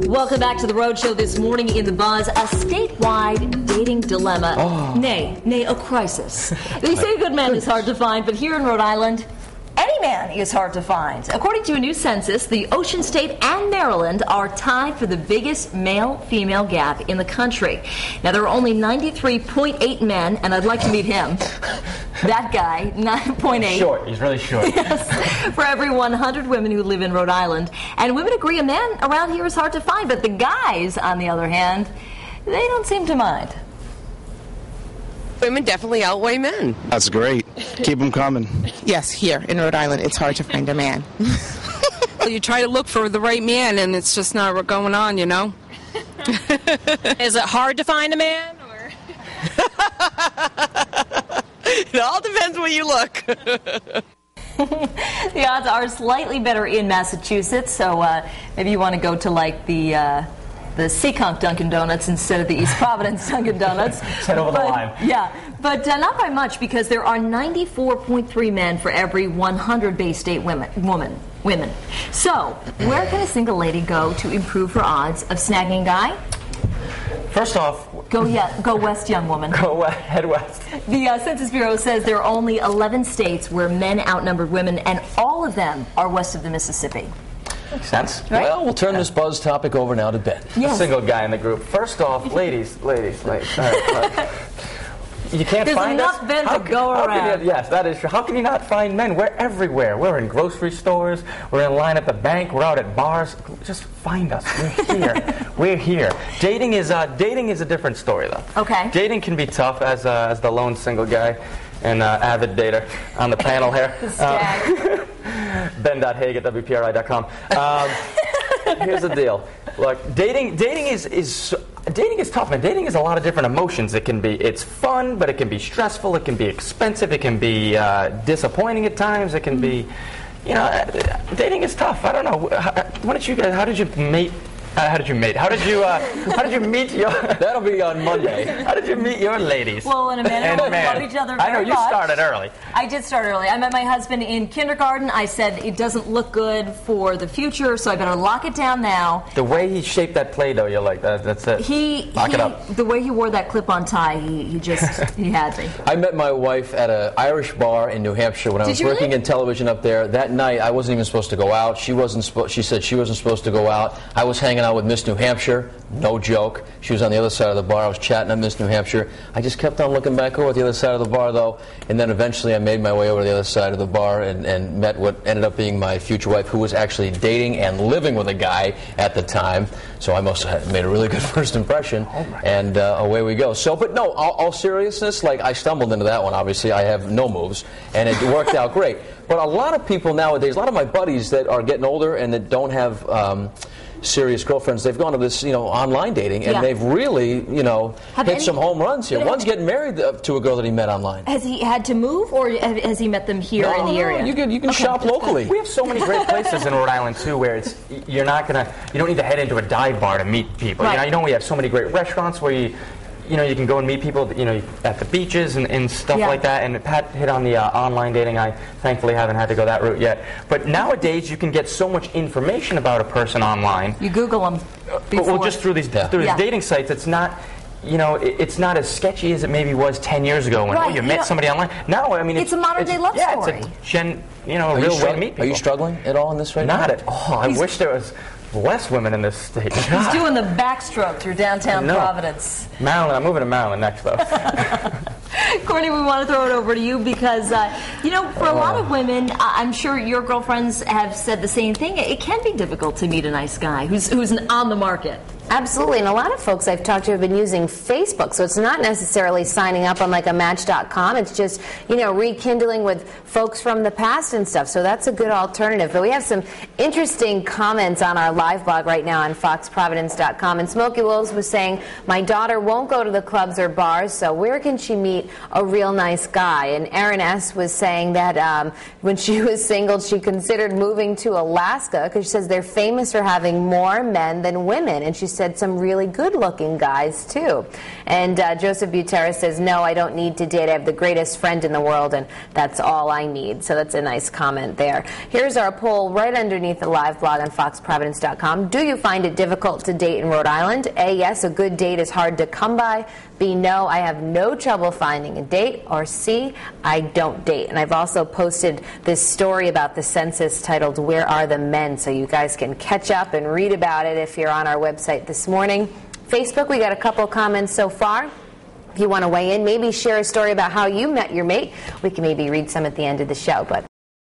Welcome back to the Road Show this morning in the Buzz. A statewide dating dilemma, nay, a crisis. They say a good man is hard to find, but here in Rhode Island, any man is hard to find. According to a new census, the Ocean State and Maryland are tied for the biggest male-female gap in the country. Now, there are only 93.8 men, and I'd like to meet him. That guy, 9.8. Short. He's really short. Yes, for every 100 women who live in Rhode Island. And women agree a man around here is hard to find, but the guys, on the other hand, they don't seem to mind. Women definitely outweigh men. That's great. Keep them coming. Yes, here in Rhode Island, it's hard to find a man. Well, you try to look for the right man, and it's just not going on, you know? Is it hard to find a man? Or? It all depends where you look. The odds are slightly better in Massachusetts, so maybe you want to go to like the Seekonk Dunkin' Donuts instead of the East Providence Dunkin' Donuts. Head over the line. Yeah, but not by much, because there are 94.3 men for every 100 Bay State women. So, where can a single lady go to improve her odds of snagging a guy? First off, Go west, young woman. Head west. The Census Bureau says there are only 11 states where men outnumbered women, and all of them are west of the Mississippi. Makes sense. Right? Well, we'll turn this buzz topic over now to Ben. Yes. A single guy in the group. First off, ladies. All right. You can't There's find us. enough men to go around. Yes, that is true. How can you not find men? We're everywhere. We're in grocery stores. We're in line at the bank. We're out at bars. Just find us. We're here. We're here. Dating is a different story, though. Okay. Dating can be tough as the lone single guy and avid dater on the panel here. Ben.Haig@WPRI.com. Here's the deal. Look, dating is tough, man. Dating is a lot of different emotions. It's fun, but it can be stressful. It can be expensive. It can be disappointing at times. It can be, dating is tough. I don't know. How did you meet? How did you meet your? That'll be on Monday. How did you meet your ladies? Well, in a man, we love each other very I know you much. started early. I did start early. I met my husband in kindergarten. I said it doesn't look good for the future, so I better lock it down now. The way he shaped that Play-Doh, you're like, that's it. Lock it up. The way he wore that clip-on tie, he had me. I met my wife at an Irish bar in New Hampshire when I was working in television up there. That night, I wasn't even supposed to go out. She said she wasn't supposed to go out. I was hanging out with Miss New Hampshire. No joke. She was on the other side of the bar. I was chatting on Miss New Hampshire. I just kept on looking back over at the other side of the bar, though, and then eventually I made my way over to the other side of the bar and met what ended up being my future wife, who was actually dating and living with a guy at the time. So I must have made a really good first impression, and away we go. So, but no, all seriousness, like I stumbled into that one, obviously. I have no moves, and it worked out great. But a lot of people nowadays, a lot of my buddies that are getting older and that don't have serious girlfriends, they've gone to this, online dating, and they've really, hit some home runs here. One's getting married to a girl that he met online. Has he had to move, or has he met them here in the area? You can shop locally. We have so many great places in Rhode Island too, where you don't need to head into a dive bar to meet people. Right. We have so many great restaurants where you can go and meet people, at the beaches and stuff like that. And Pat hit on the online dating. I thankfully haven't had to go that route yet. But nowadays, you can get so much information about a person online. You Google them. Well, just through these dating sites, it's not. It's not as sketchy as it maybe was 10 years ago when you met somebody online. Now, I mean, it's a modern day love story. It's a real way to meet people. Are you struggling at all in this right now? Not at all. I wish there was less women in this state. He's doing the backstroke through downtown Providence. Maryland. I'm moving to Maryland next, though. Courtney, we want to throw it over to you because, for a lot of women, I'm sure your girlfriends have said the same thing. It can be difficult to meet a nice guy who's on the market. Absolutely, and a lot of folks I've talked to have been using Facebook, so it's not necessarily signing up on like a Match.com. It's just, rekindling with folks from the past and stuff, so that's a good alternative. But we have some interesting comments on our live blog right now on foxprovidence.com, and Smokey Wolves was saying, my daughter won't go to the clubs or bars, so where can she meet meet a real nice guy. And Erin S. was saying that when she was single, she considered moving to Alaska because she says they're famous for having more men than women. And she said some really good-looking guys, too. And Joseph Buteris says, no, I don't need to date. I have the greatest friend in the world, and that's all I need. So that's a nice comment there. Here's our poll right underneath the live blog on foxprovidence.com. Do you find it difficult to date in Rhode Island? A, yes, a good date is hard to come by. B, no, I have no trouble finding a date. Or C, I don't date. And I've also posted this story about the census titled, Where Are the Men? So you guys can catch up and read about it if you're on our website this morning. Facebook, we got a couple comments so far. If you want to weigh in, maybe share a story about how you met your mate. We can maybe read some at the end of the show. But